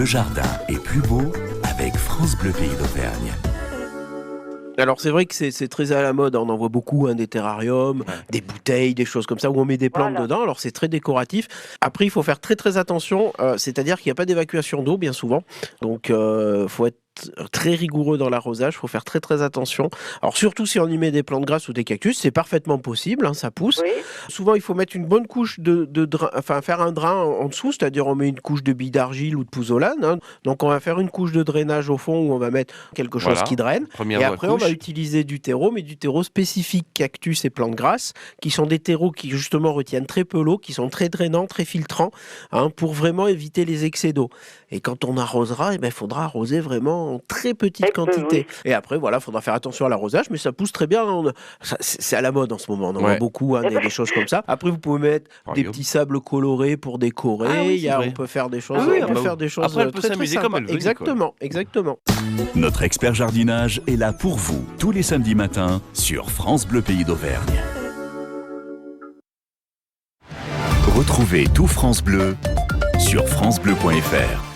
Le jardin est plus beau avec France Bleu Pays d'Auvergne. Alors c'est vrai que c'est très à la mode, on en voit beaucoup, des terrariums, des bouteilles, des choses comme ça où on met des plantes dedans, alors c'est très décoratif. Après il faut faire très très attention, c'est-à-dire qu'il n'y a pas d'évacuation d'eau bien souvent, donc faut être très rigoureux dans l'arrosage, faut faire très très attention. Alors surtout si on y met des plantes grasses ou des cactus, c'est parfaitement possible, ça pousse. Oui, Souvent il faut mettre une bonne couche de drain, enfin faire un drain en dessous, c'est-à-dire on met une couche de billes d'argile ou de pouzzolane. Donc on va faire une couche de drainage au fond où on va mettre quelque chose qui draine. Et après on va utiliser du terreau, mais du terreau spécifique cactus et plantes grasses, qui sont des terreaux qui justement retiennent très peu l'eau, qui sont très drainants, très filtrants, pour vraiment éviter les excès d'eau. Et quand on arrosera, il faudra arroser vraiment en très petite quantité. oui. Et après, voilà, il faudra faire attention à l'arrosage, mais ça pousse très bien. C'est à la mode en ce moment, on en voit beaucoup, des choses comme ça. Après, vous pouvez mettre des petits sables colorés pour décorer. On peut faire des choses. Après, elle peut s'amuser comme elle veut. Exactement. Notre expert jardinage est là pour vous tous les samedis matins sur France Bleu Pays d'Auvergne. Retrouvez tout France Bleu sur francebleu.fr.